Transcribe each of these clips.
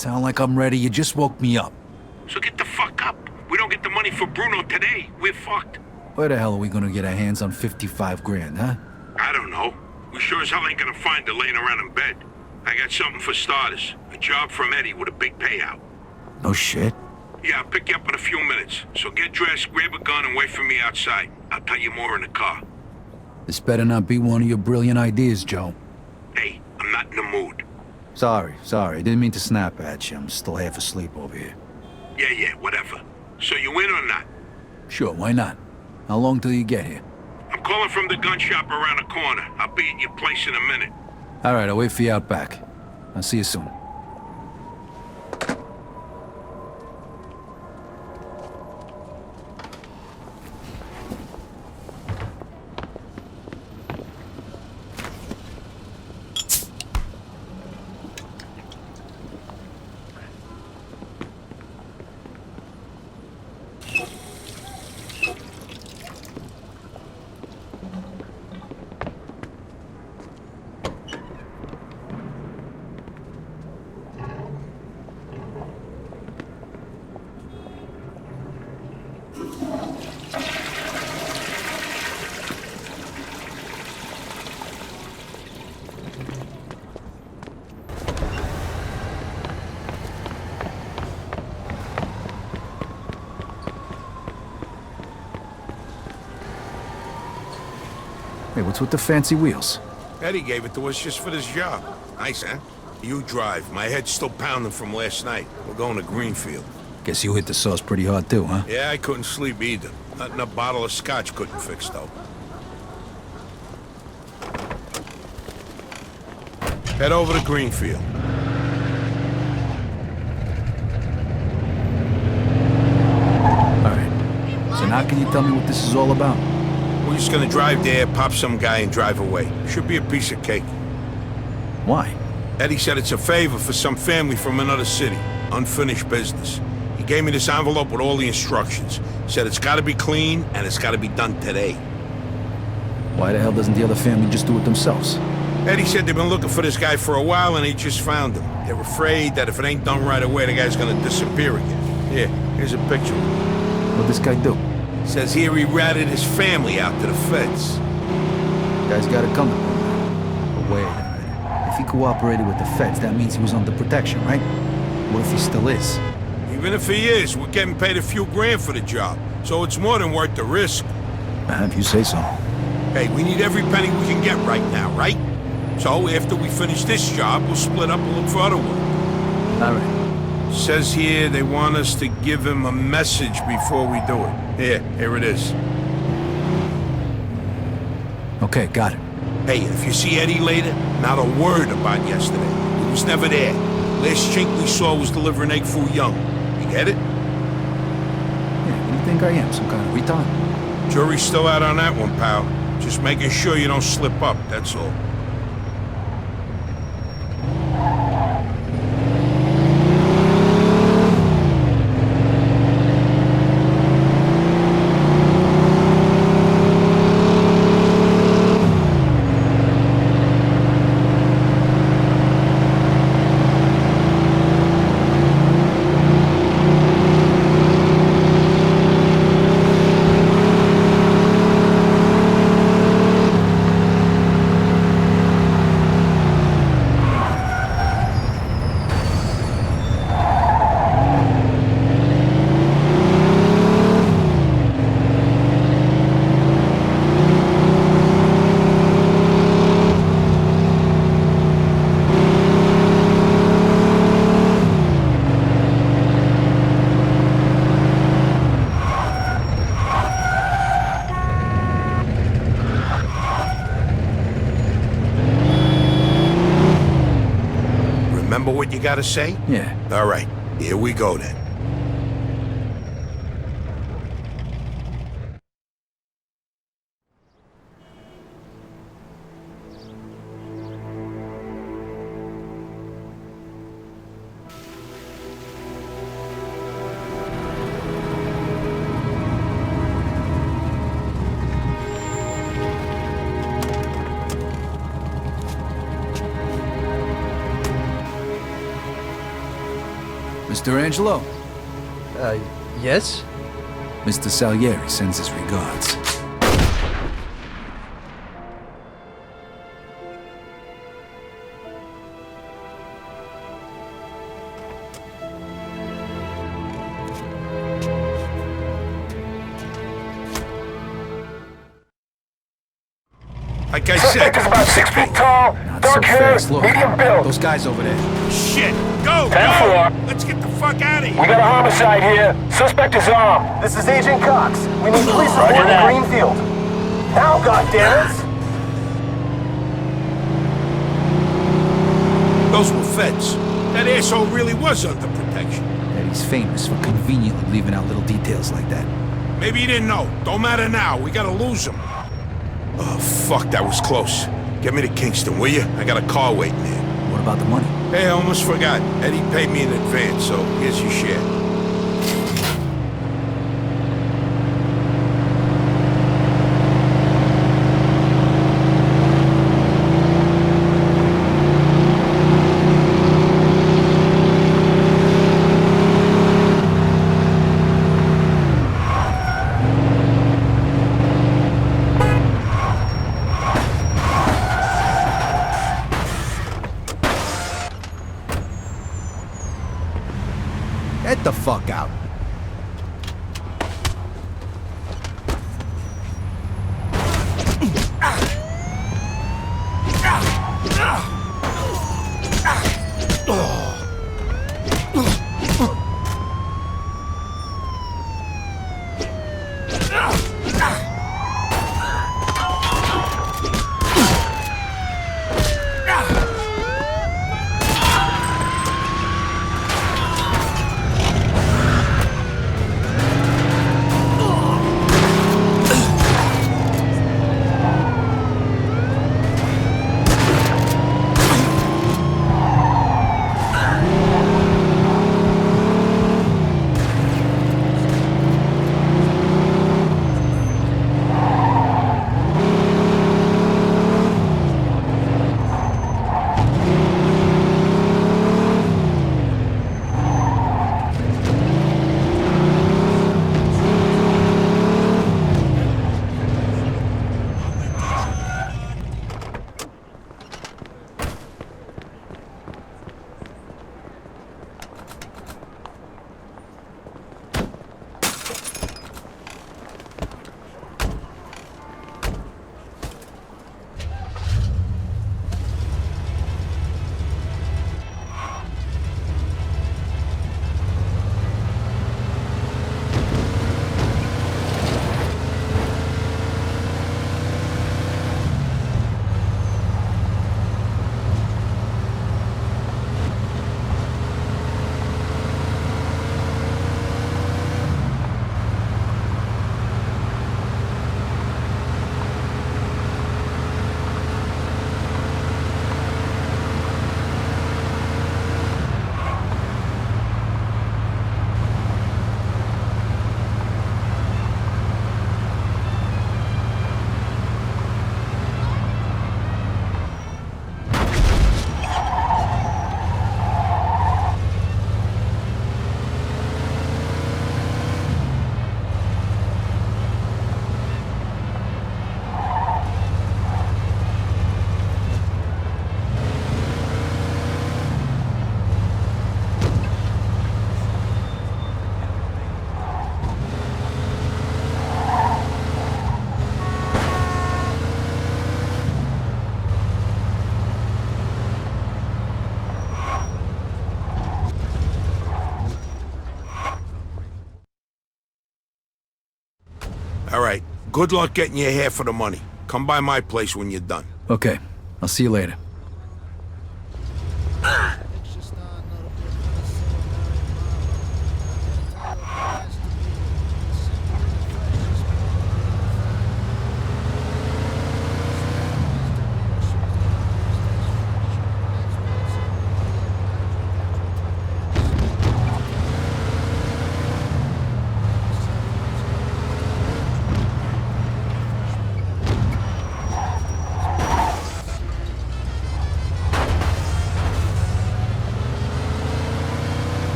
Sound like I'm ready? You just woke me up. So get the fuck up. We don't get the money for Bruno today, we're fucked. Where the hell are we gonna get our hands on 55 grand, huh? I don't know. We sure as hell ain't gonna find her laying around in bed. I got something for starters. A job from Eddie with a big payout. No shit. Yeah, I'll pick you up in a few minutes. So get dressed, grab a gun, and wait for me outside. I'll tell you more in the car. This better not be one of your brilliant ideas, Joe. Hey, I'm not in the mood. Sorry. Didn't mean to snap at you. I'm still half asleep over here. Yeah, whatever. So you in or not? Sure, why not? How long till you get here? I'm calling from the gun shop around the corner. I'll be at your place in a minute. All right, I'll wait for you out back. I'll see you soon. Hey, what's with the fancy wheels? Eddie gave it to us just for this job. Nice, huh? You drive. My head's still pounding from last night. We're going to Greenfield. Guess you hit the sauce pretty hard too, huh? Yeah, I couldn't sleep either. Nothing a bottle of scotch couldn't fix, though. Head over to Greenfield. All right. So now can you tell me what this is all about? We're just gonna drive there, pop some guy, and drive away. Should be a piece of cake. Why? Eddie said it's a favor for some family from another city. Unfinished business. He gave me this envelope with all the instructions. Said it's gotta be clean, and it's gotta be done today. Why the hell doesn't the other family just do it themselves? Eddie said they've been looking for this guy for a while, and they just found him. They're afraid that if it ain't done right away, the guy's gonna disappear again. Here, here's a picture. What'd this guy do? Says here he ratted his family out to the feds. Guy's got it coming. But wait a minute. If he cooperated with the feds, that means he was under protection, right? What if he still is? Even if he is, we're getting paid a few grand for the job, so it's more than worth the risk. If you say so. Hey, we need every penny we can get right now, right? So after we finish this job, we'll split up and look for other work. All right. Says here they want us to give him a message before we do it. Here it is. Okay, got it. Hey, if you see Eddie later, not a word about yesterday. He was never there. Last chink we saw was delivering egg foo young. You get it? Yeah, what do you think I am, some kind of retard? Jury's still out on that one, pal. Just making sure you don't slip up, that's all. Remember what you gotta say? Yeah. All right, here we go then. Mr. Angelo, Yes? Mr. Salieri sends his regards. Like I said, Suspect is about 6 feet tall, Not dark so hair, fast. Look, medium build. those guys over there. shit! Go, 10-4. go! Let's get the fuck out of We here! got a homicide here. Suspect is armed. This is Agent Cox. We need police support in Greenfield. Now, goddammit! Those were feds. That asshole really was under protection. Eddie's famous for conveniently leaving out little details like that. Maybe he didn't know. Don't matter now. We gotta lose him. Oh, fuck, that was close. Get me to Kingston, will you? I got a car waiting there. What about the money? Hey, I almost forgot. Eddie paid me in advance, so here's your share. Get the fuck out. All right. Good luck getting your half of the money. Come by my place when you're done. Okay, I'll see you later.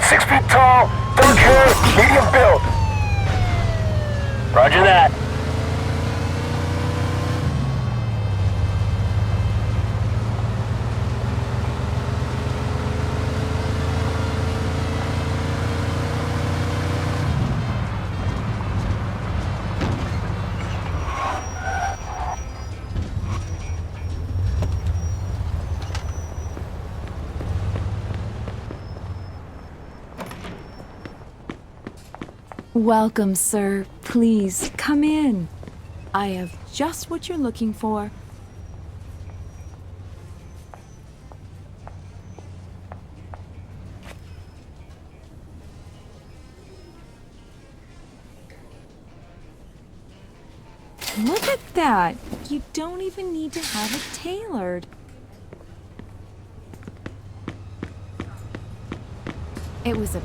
about 6 feet tall, dark hair, medium build. Roger that. Welcome, sir. Please, come in. I have just what you're looking for. Look at that! You don't even need to have it tailored. It was a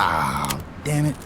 Ah, damn it.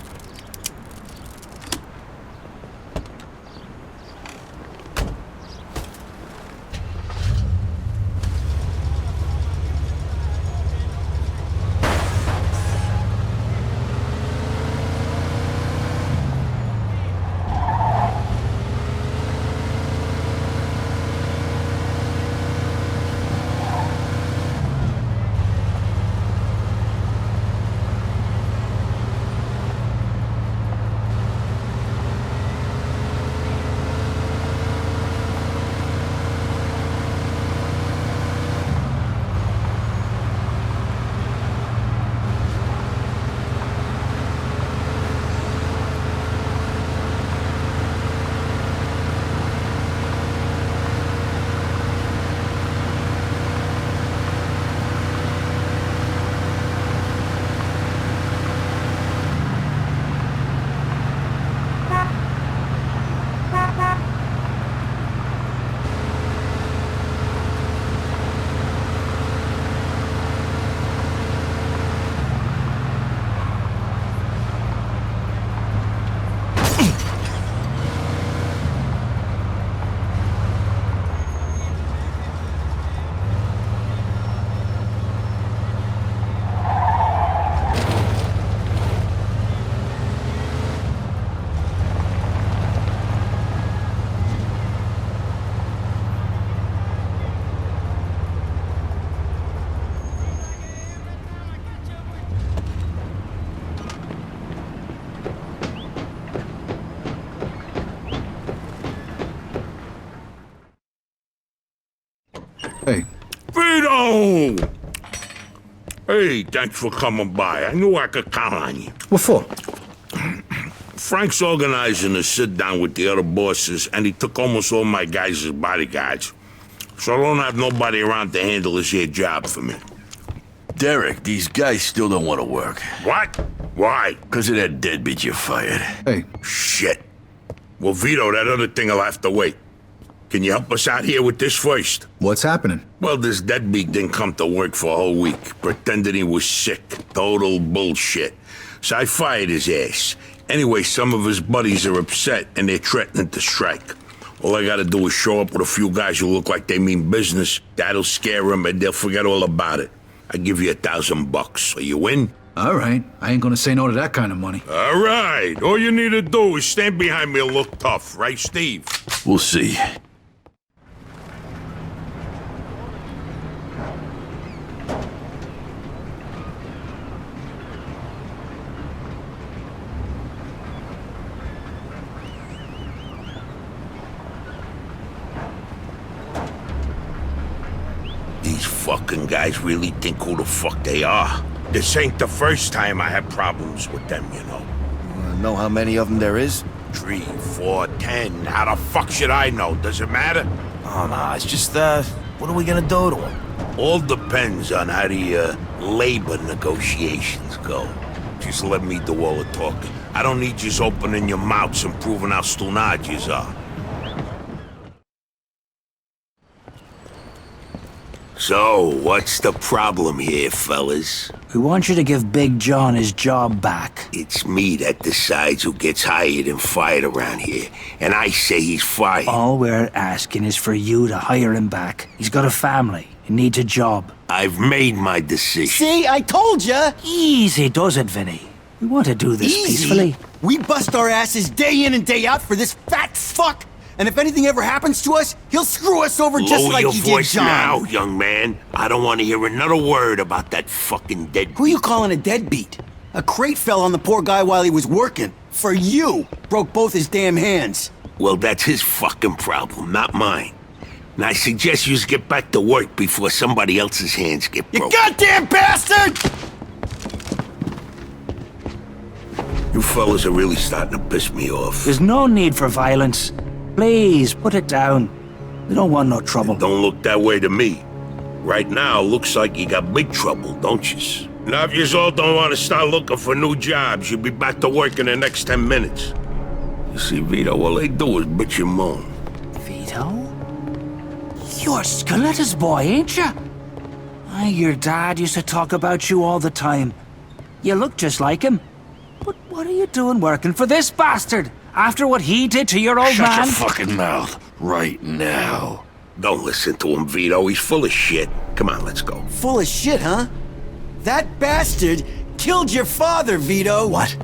Hey. Vito! Hey, thanks for coming by. I knew I could count on you. What for? Frank's organizing a sit-down with the other bosses, and he took almost all my guys as bodyguards. So I don't have nobody around to handle this here job for me. Derek, these guys still don't want to work. What? Why? Because of that deadbeat you fired. Hey. Shit. Well, Vito, that other thing will have to wait. Can you help us out here with this first? What's happening? Well, this deadbeat didn't come to work for a whole week, pretending he was sick. Total bullshit. So I fired his ass. Anyway, some of his buddies are upset, and they're threatening to strike. All I gotta do is show up with a few guys who look like they mean business. That'll scare them, and they'll forget all about it. I give you $1,000. Are you in? All right. I ain't gonna say no to that kind of money. All right. All you need to do is stand behind me and look tough, right, Steve? We'll see. these fucking guys really think who the fuck they are. This ain't the first time I had problems with them, you know. Know how many of them there is? 3, 4, 10. How the fuck should I know? Does it matter? Oh, no, it's just, what are we gonna do to them? All depends on how the, labor negotiations go. Just let me do all the talking. I don't need you opening your mouths and proving how stunad yous are. So, what's the problem here, fellas? We want you to give Big John his job back. It's me that decides who gets hired and fired around here, and I say he's fired. All we're asking is for you to hire him back. He's got a family. He needs a job. I've made my decision. See, I told ya! Easy does it, Vinny. We want to do this peacefully. We bust our asses day in and day out for this fat fuck! And if anything ever happens to us, he'll screw us over just Lower like your he voice did John. now, young man. I don't want to hear another word about that fucking dead. Who you calling a deadbeat? A crate fell on the poor guy while he was working. For you! Broke both his damn hands. Well, that's his fucking problem, not mine. And I suggest you get back to work before somebody else's hands get You broken. goddamn bastard! You fellas are really starting to piss me off. There's no need for violence. Please, put it down. We don't want no trouble. Don't look that way to me. Right now, looks like you got big trouble, don't you? Now, if you all don't want to start looking for new jobs, you'll be back to work in the next 10 minutes. You see, Vito, all they do is bitch and moan. Vito? You're Scoletta's boy, ain't you? Your dad used to talk about you all the time. You look just like him. But what are you doing working for this bastard? After what he did to your old Shut man? your fucking mouth right now. Don't listen to him, Vito. He's full of shit. Come on, let's go. Full of shit, huh? That bastard killed your father, Vito. What?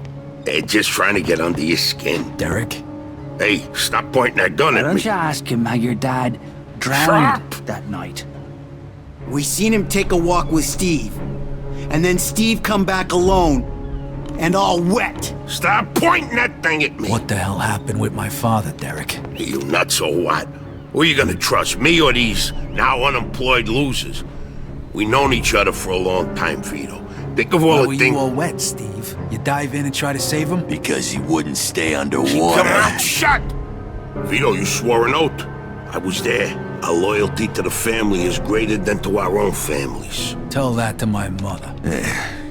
They're just trying to get under your skin. Derek? Hey, stop pointing that gun Why at don't me. you ask him how your dad drowned that night? We seen him take a walk with Steve. And then Steve come back alone. And all wet. Stop pointing that thing at me. What the hell happened with my father, Derek? Are you nuts or what? Who are you gonna trust, me or these now unemployed losers? We known each other for a long time, Vito. Think of all Why the were things. you all wet, Steve? You dive in and try to save him? Because he wouldn't stay underwater. Come out, shut! Vito, you swore an oath. I was there. Our loyalty to the family is greater than to our own families. Tell that to my mother.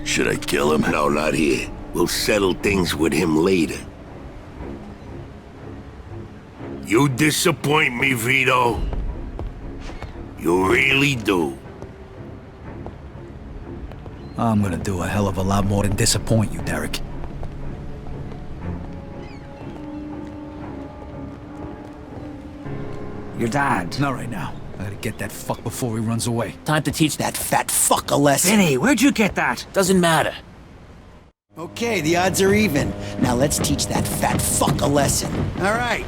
Should I kill him? No, not here. We'll settle things with him later. You disappoint me, Vito. You really do. I'm gonna do a hell of a lot more than disappoint you, Derek. Your dad. Not right now. I gotta get that fuck before he runs away. Time to teach that fat fuck a lesson. Vinny, where'd you get that? Doesn't matter. Okay, the odds are even. Now let's teach that fat fuck a lesson. All right.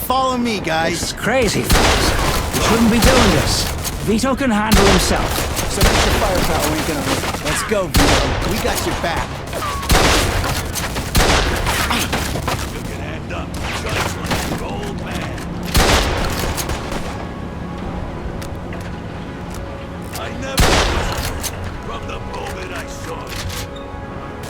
Follow me, guys. It's crazy, fellas. We shouldn't be doing this. Vito can handle himself. Some extra firepower ain't gonna hurt. Let's go, Vito. We got your back. You can end up just like your old man. I never listened from the moment I saw you.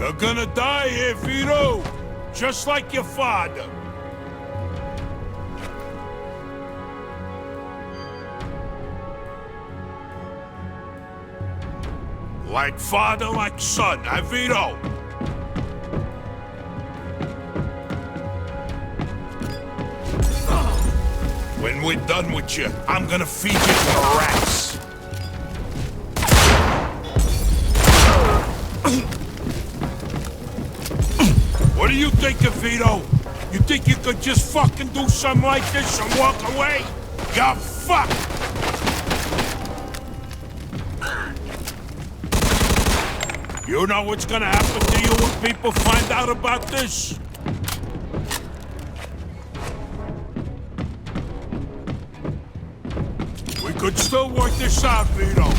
You're gonna die here, Vito! Just like your father. Like father, like son, huh, Vito? When we're done with you, I'm gonna feed you to the rats. What do you think of, Vito? You think you could just fucking do something like this and walk away? You're fucked! You know what's gonna happen to you when people find out about this? We could still work this out, Vito.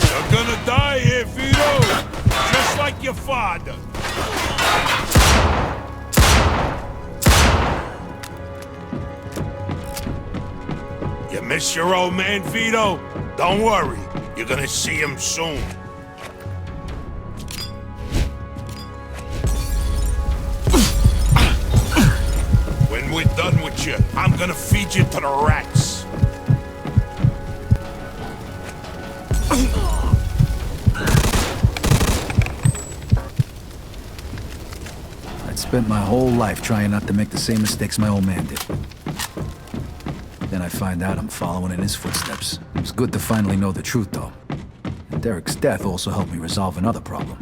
You're gonna die here, Vito! Just like your father. You miss your old man, Vito? Don't worry, you're gonna see him soon. When we're done with you, I'm gonna feed you to the rats. I'd spent my whole life trying not to make the same mistakes my old man did. Then I find out I'm following in his footsteps. It was good to finally know the truth, though. And Derek's death also helped me resolve another problem.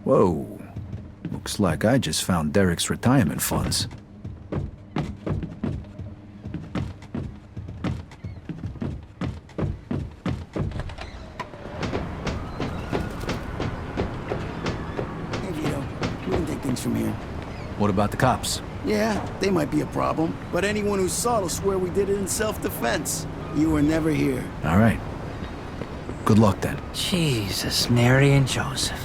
Whoa. Looks like I just found Derek's retirement funds. Hey, Vito, we can take things from here. What about the cops? Yeah, they might be a problem, but anyone who saw it will swear we did it in self-defense. You were never here. All right. Good luck, then. Jesus, Mary and Joseph.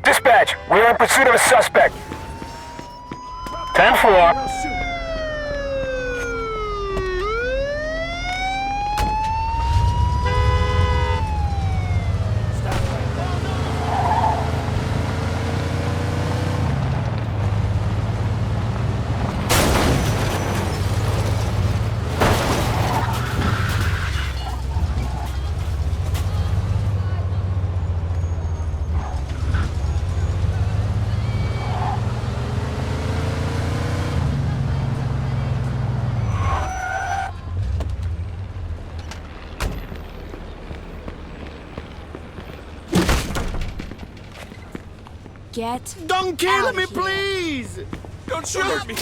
Dispatch, we are in pursuit of a suspect. 10-4. Get Don't kill out me, here. please! Don't shoot me!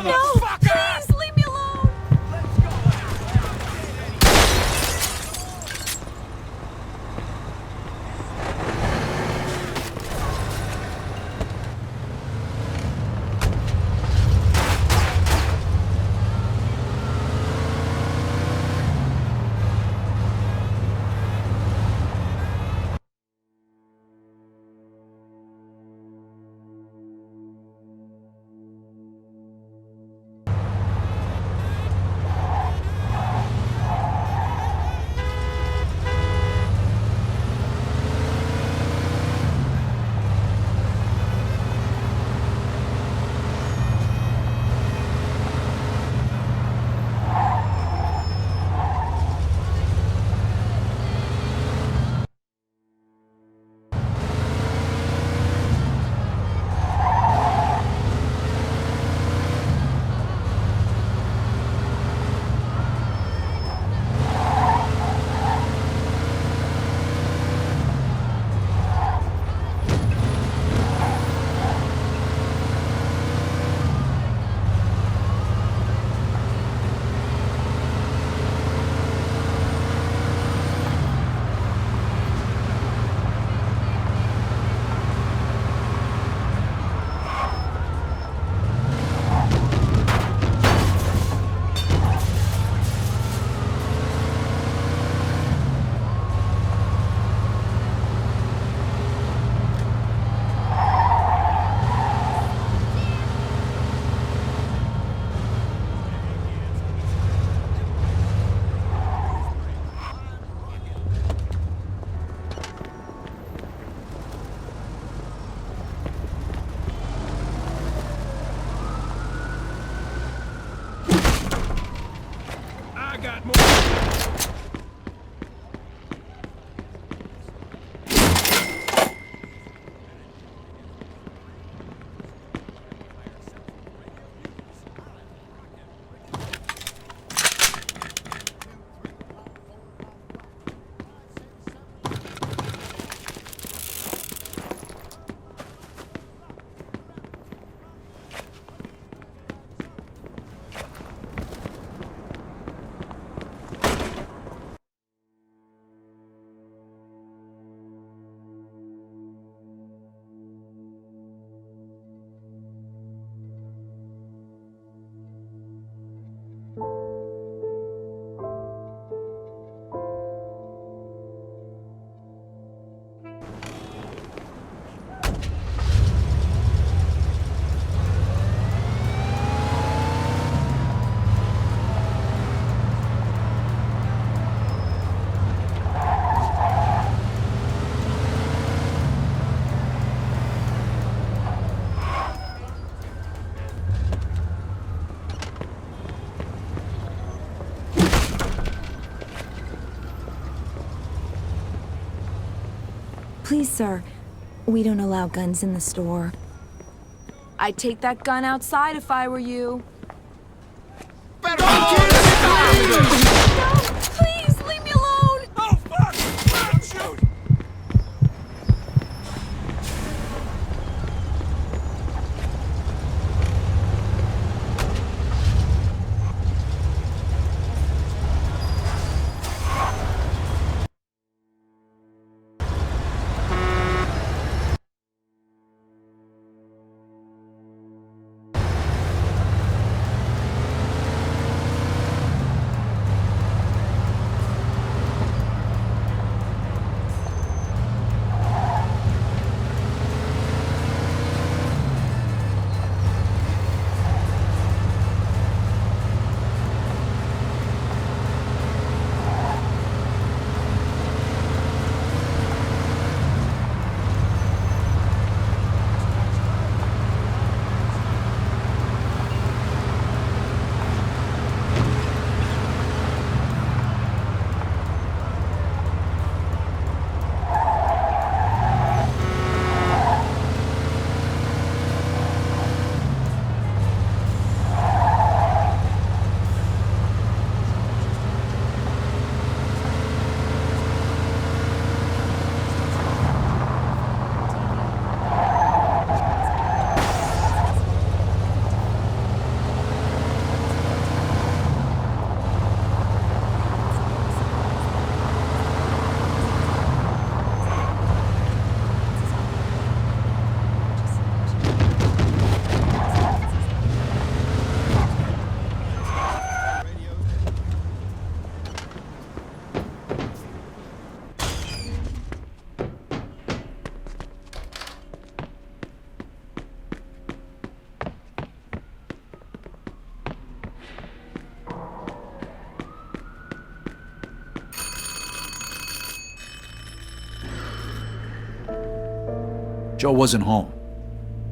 No! Please, leave me alone! Please, sir. We don't allow guns in the store. I'd take that gun outside if I were you. No! Please, leave me alone! Oh, fuck! Let him shoot! Joe wasn't home.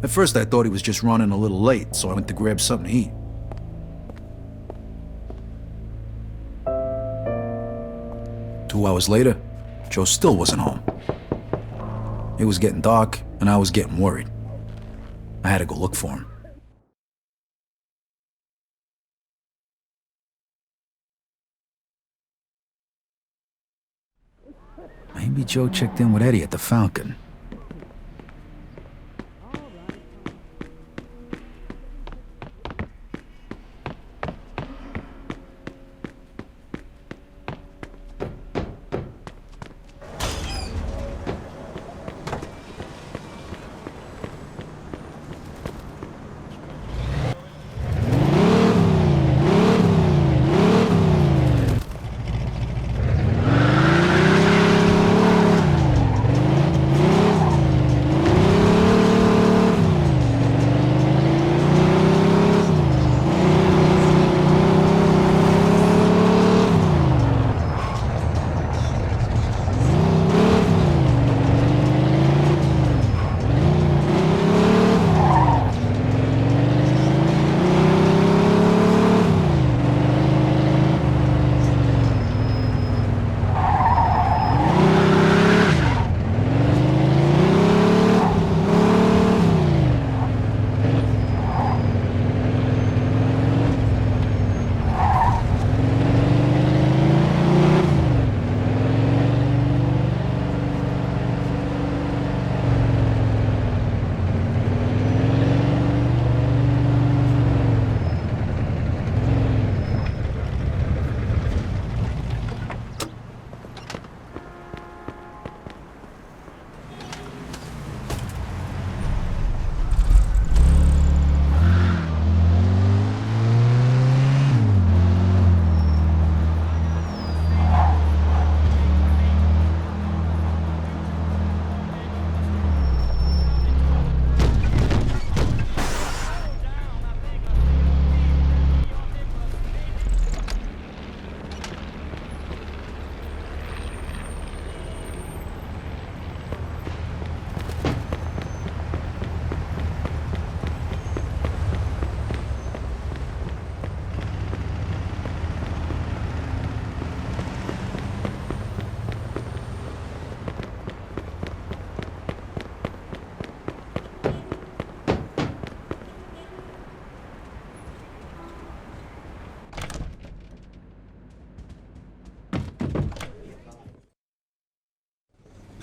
At first I thought he was just running a little late, so I went to grab something to eat. Two hours later, Joe still wasn't home. It was getting dark, and I was getting worried. I had to go look for him. Maybe Joe checked in with Eddie at the Falcon.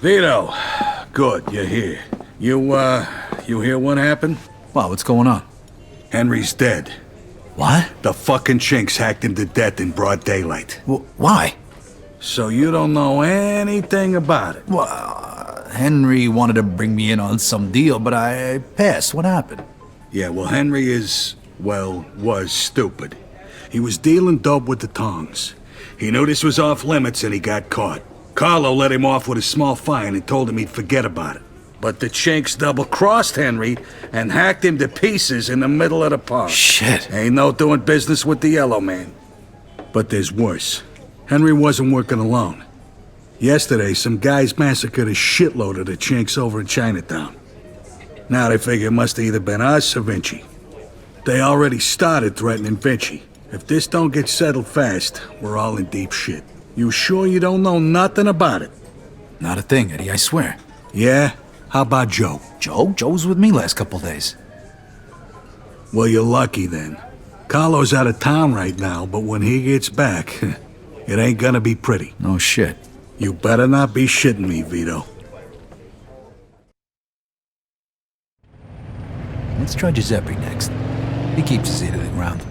Vito, good, you're here. You hear what happened? Wow, what's going on? Henry's dead. What? The fucking chinks hacked him to death in broad daylight. Why? So you don't know anything about it? Well, Henry wanted to bring me in on some deal, but I passed. What happened? Yeah, well, Henry was stupid. He was dealing dope with the tongs. He knew this was off limits and he got caught. Carlo let him off with a small fine and told him he'd forget about it. But the chinks double-crossed Henry and hacked him to pieces in the middle of the park. Shit. Ain't no doing business with the Yellow Man. But there's worse. Henry wasn't working alone. Yesterday, some guys massacred a shitload of the chinks over in Chinatown. Now they figure it must have either been us or Vinci. They already started threatening Vinci. If this don't get settled fast, we're all in deep shit. You sure you don't know nothing about it? Not a thing, Eddie, I swear. Yeah? How about Joe? Joe? Joe was with me last couple days. Well, you're lucky then. Carlo's out of town right now, but when he gets back, it ain't gonna be pretty. No shit. You better not be shitting me, Vito. Let's try Giuseppe next. He keeps his ear to the ground.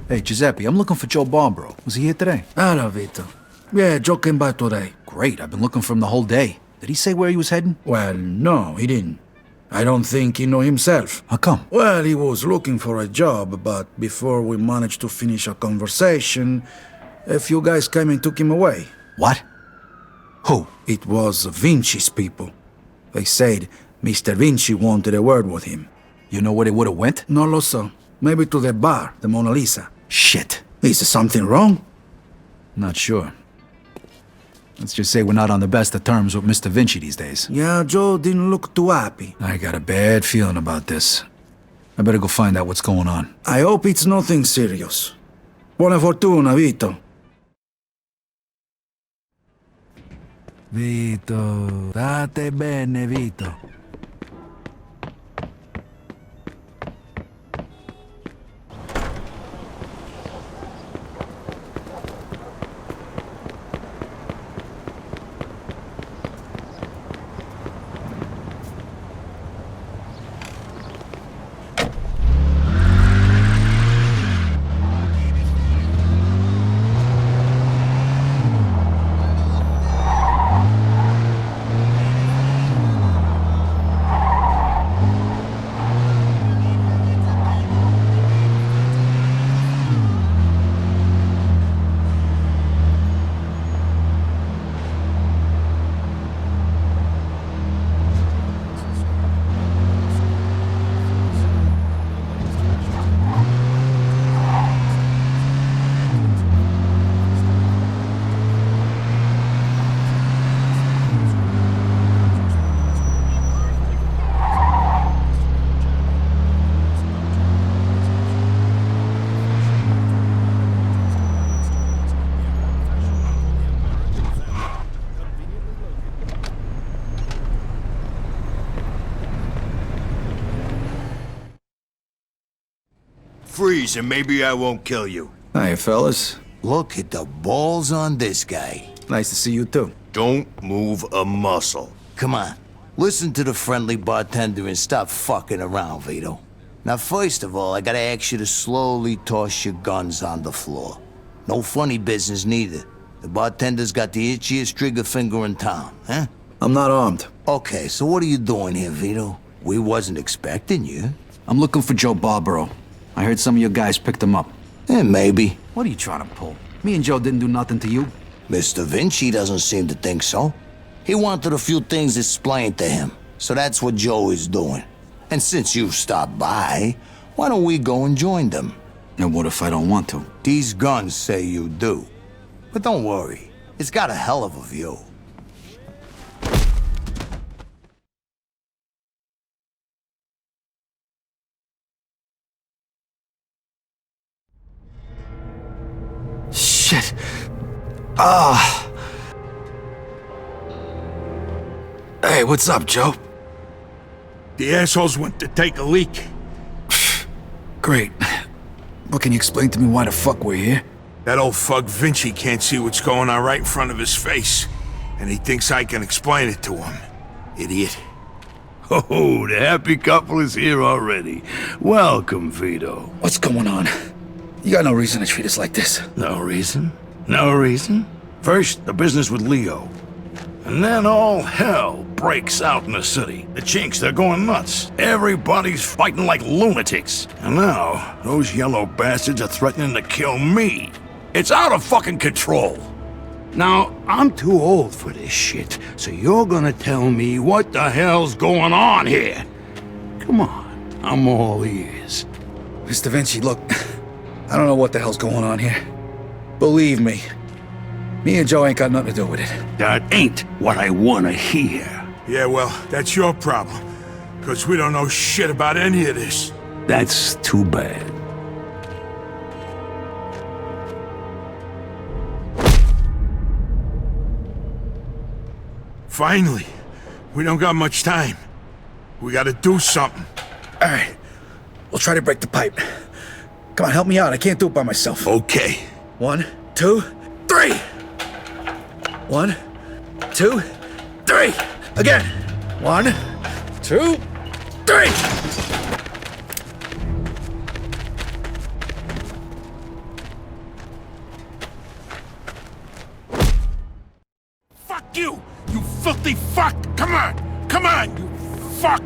Hey, Giuseppe, I'm looking for Joe Barbaro. Was he here today? Hello, Vito. Yeah, Joe came by today. Great, I've been looking for him the whole day. Did he say where he was heading? Well, no, he didn't. I don't think he know himself. How come? Well, he was looking for a job, but before we managed to finish a conversation, a few guys came and took him away. What? Who? It was Vinci's people. They said Mr. Vinci wanted a word with him. You know where they would have went? No lo so. Maybe to the bar, the Mona Lisa. Shit. Is there something wrong? Not sure. Let's just say we're not on the best of terms with Mr. Vinci these days. Yeah, Joe didn't look too happy. I got a bad feeling about this. I better go find out what's going on. I hope it's nothing serious. Buona fortuna, Vito. Vito, state bene, Vito. freeze and maybe I won't kill you. Hey, fellas. Look at the balls on this guy. Nice to see you, too. Don't move a muscle. Come on. Listen to the friendly bartender and stop fucking around, Vito. Now, first of all, I gotta ask you to slowly toss your guns on the floor. No funny business, neither. The bartender's got the itchiest trigger finger in town, huh? I'm not armed. Okay, so what are you doing here, Vito? We wasn't expecting you. I'm looking for Joe Barbaro. I heard some of your guys picked him up. Maybe. What are you trying to pull? Me and Joe didn't do nothing to you. Mr. Vinci doesn't seem to think so. He wanted a few things explained to him, so that's what Joe is doing. And since you've stopped by, why don't we go and join them? And what if I don't want to? These guns say you do. But don't worry, it's got a hell of a view. Shit. Ah. Hey, what's up, Joe? The assholes went to take a leak. Great. What can you explain to me why the fuck we're here? That old fuck Vinci can't see what's going on right in front of his face. And he thinks I can explain it to him. Idiot. Oh, the happy couple is here already. Welcome, Vito. What's going on? You got no reason to treat us like this. No reason? No reason? First, the business with Leo. And then all hell breaks out in the city. The Chinks, they're going nuts. Everybody's fighting like lunatics. And now, those yellow bastards are threatening to kill me. It's out of fucking control. Now, I'm too old for this shit, so you're gonna tell me what the hell's going on here. Come on, I'm all ears. Mr. Vinci, look, I don't know what the hell's going on here. Believe me, me and Joe ain't got nothing to do with it. That ain't what I wanna hear. Yeah, well, that's your problem. Because we don't know shit about any of this. That's too bad. Finally. We don't got much time. We gotta do something. All right, we'll try to break the pipe. Come on, help me out. I can't do it by myself. Okay. 1, 2, 3. 1, 2, 3. Again. 1, 2, 3. Fuck you! You filthy fuck! Come on! Come on, you fuck!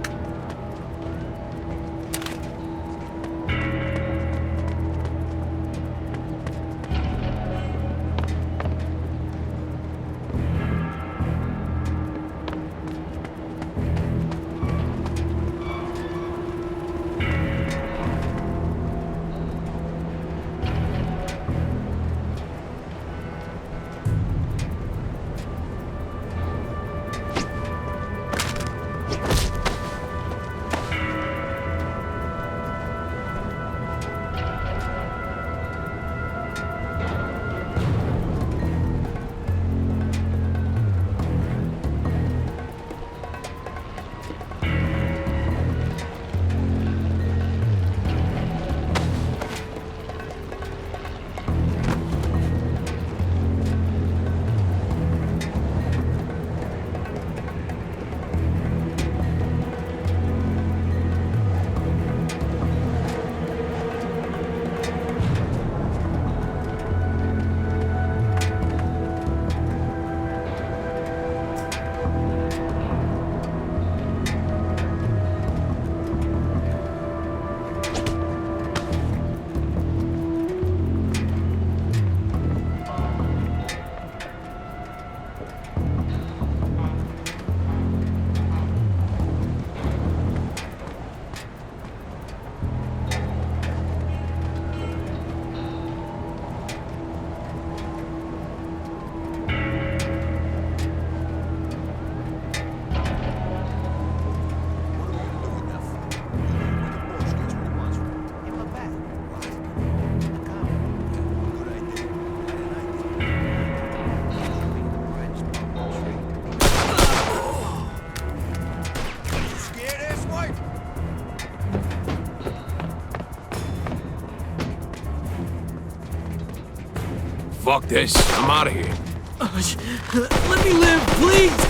Fuck this. I'm out of here. Let me live, please!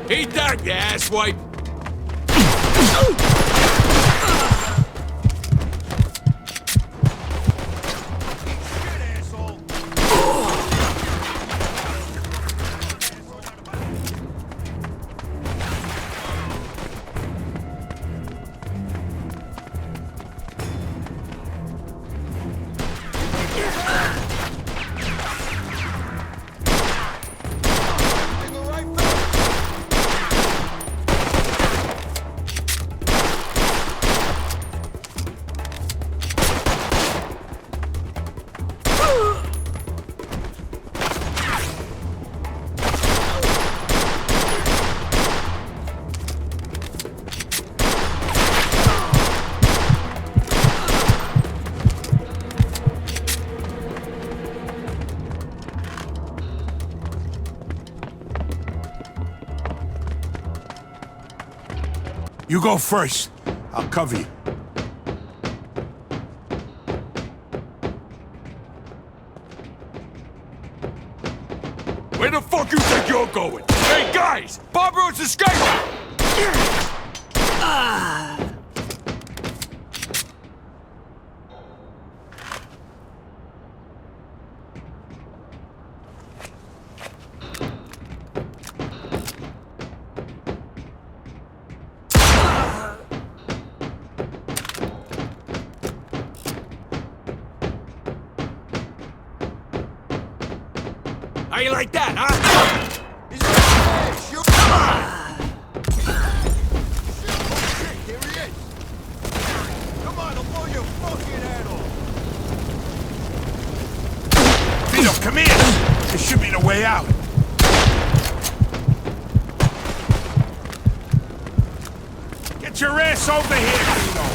Eat that, you asswipe! You go first. I'll cover you. Where the fuck you think you're going? Hey, guys! Barbaro's escaping! How you like that, huh? Come on, I'll blow your fucking head off! Vito, come here! This should be the way out. Get your ass over here, Vito!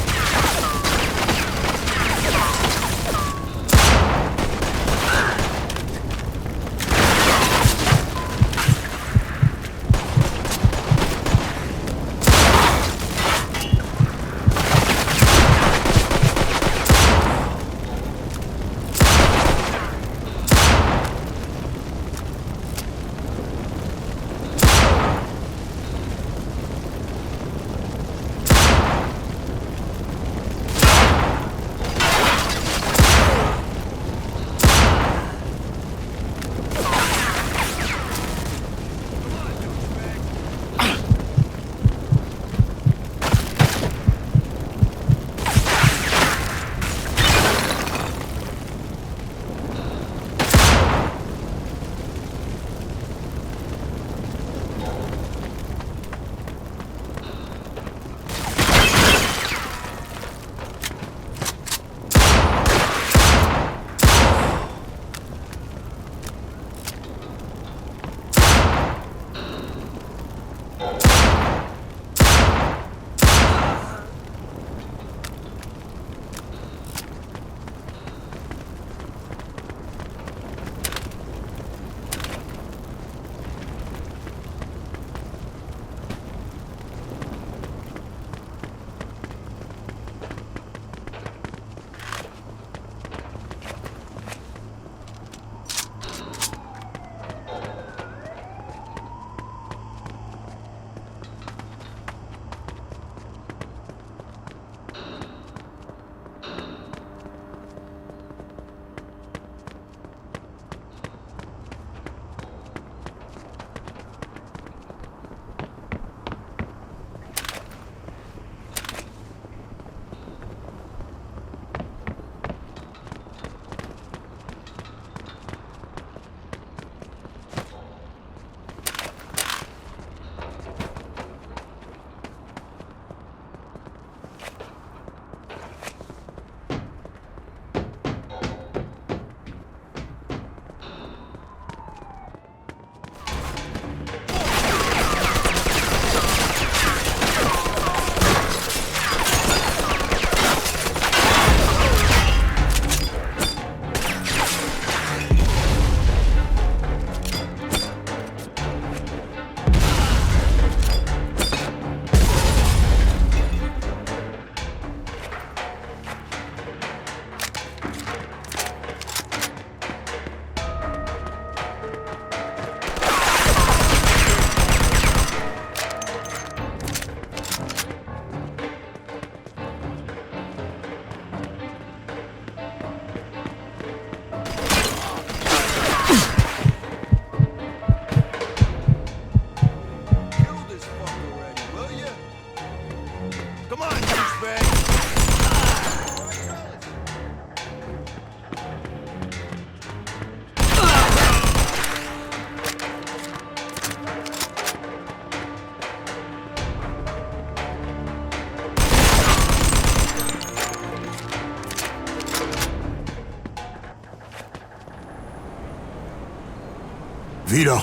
Vito,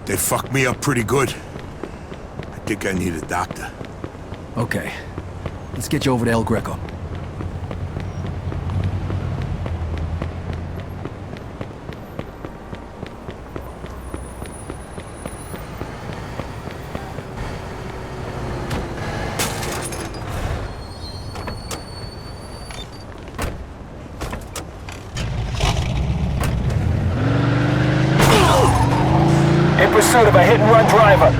they fucked me up pretty good. I think I need a doctor. Okay. Let's get you over to El Greco. In pursuit of a hit-and-run driver.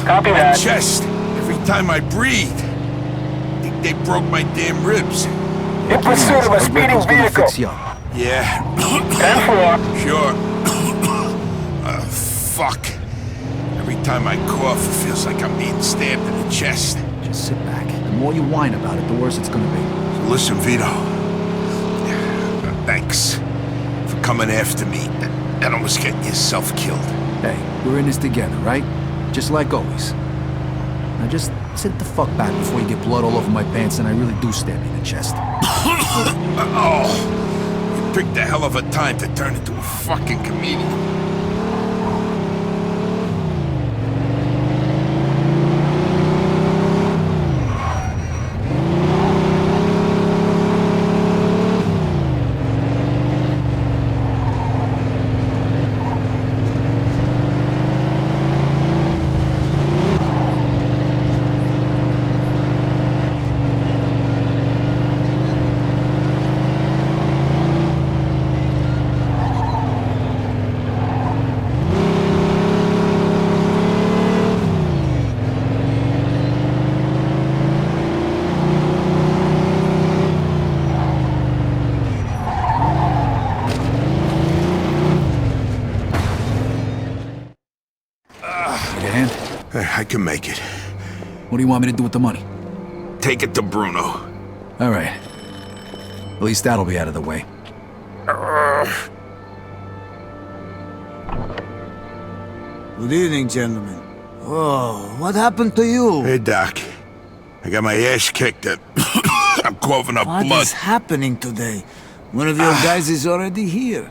Copy My that. chest. Every time I breathe. I think they broke my damn ribs. In pursuit of a El speeding Greco's gonna vehicle. fix you up. Yeah. 10-4. Sure. Fuck. Every time I cough, it feels like I'm being stabbed in the chest. Just sit back. The more you whine about it, the worse it's gonna be. So listen, Vito. Thanks for coming after me and almost getting yourself killed. Hey, we're in this together, right? Just like always. Now just sit the fuck back before you get blood all over my pants and I really do stab you in the chest. Oh, you picked a hell of a time to turn into a fucking comedian. Need a hand? I can make it. What do you want me to do with the money? Take it to Bruno. All right. At least that'll be out of the way. Good evening, gentlemen. Oh, what happened to you? Hey, Doc. I got my ass kicked. I'm coughing up What blood. is happening today? One of your guys is already here.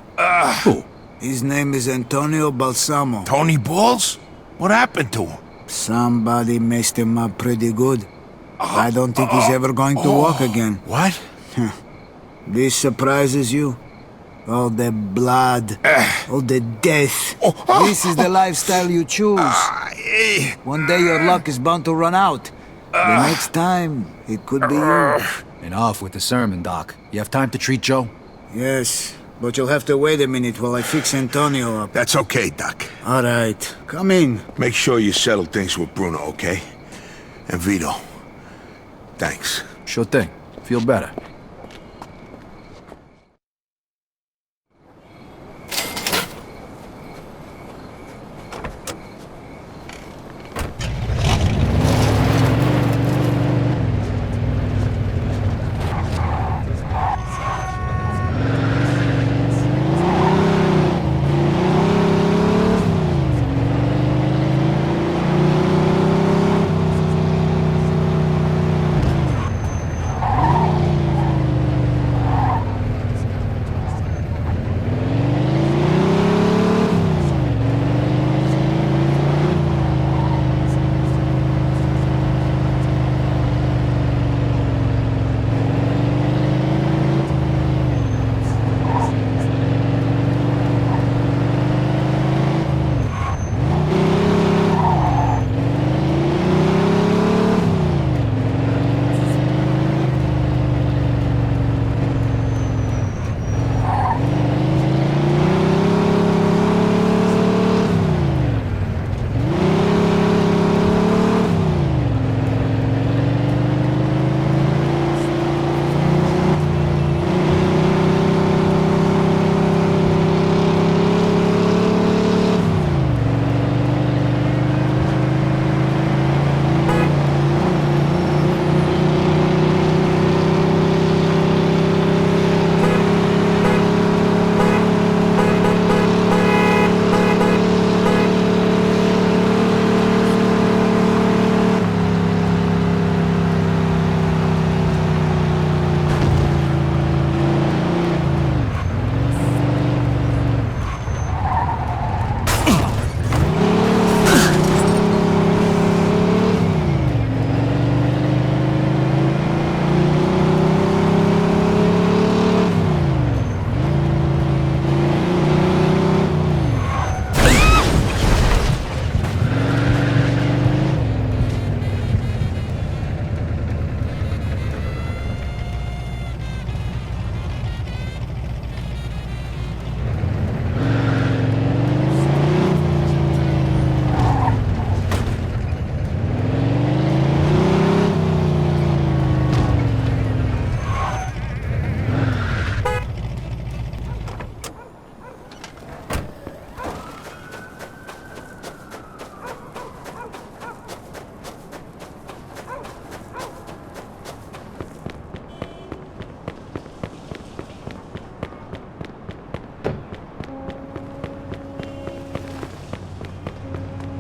Who? His name is Antonio Balsamo. Tony Balls? What happened to him? Somebody messed him up pretty good. I don't think he's ever going to walk again. What? This surprises you? All the blood, all the death. This is the lifestyle you choose. One day your luck is bound to run out. The next time, it could be you. Enough with the sermon, Doc. You have time to treat Joe? Yes, but you'll have to wait a minute while I fix Antonio up. That's okay, Doc. All right, come in. Make sure you settle things with Bruno, okay? And Vito. Thanks. Sure thing. Feel better.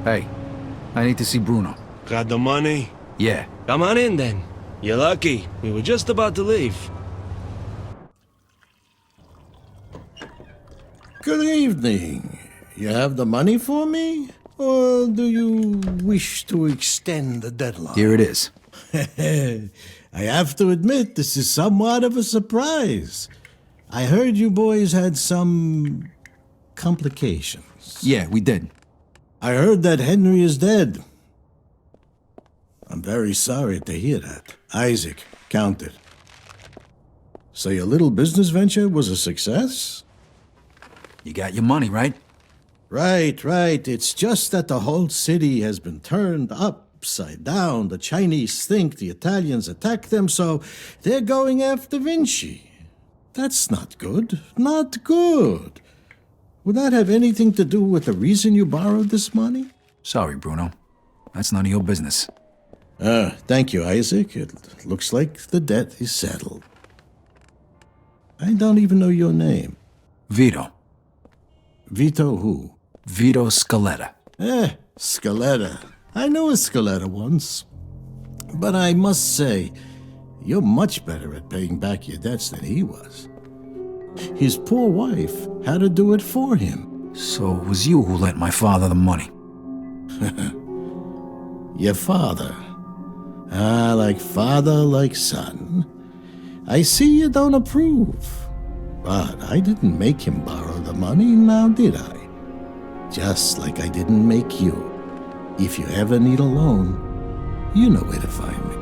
Hey, I need to see Bruno. Got the money? Yeah. Come on in then. You're lucky. We were just about to leave. Good evening. You have the money for me? Or do you wish to extend the deadline? Here it is. I have to admit, this is somewhat of a surprise. I heard you boys had some complications. Yeah, we did. I heard that Henry is dead. I'm very sorry to hear that. Isaac, count it. So your little business venture was a success? You got your money, right? Right. It's just that the whole city has been turned upside down. The Chinese think the Italians attacked them, so they're going after Vinci. That's not good. Not good. Would that have anything to do with the reason you borrowed this money? Sorry, Bruno. That's none of your business. Thank you, Isaac. It looks like the debt is settled. I don't even know your name. Vito. Vito who? Vito Scaletta. Scaletta. I knew a Scaletta once. But I must say, you're much better at paying back your debts than he was. His poor wife had to do it for him. So it was you who lent my father the money? Your father. Like father, like son. I see you don't approve. But I didn't make him borrow the money, now did I? Just like I didn't make you. If you ever need a loan, you know where to find me.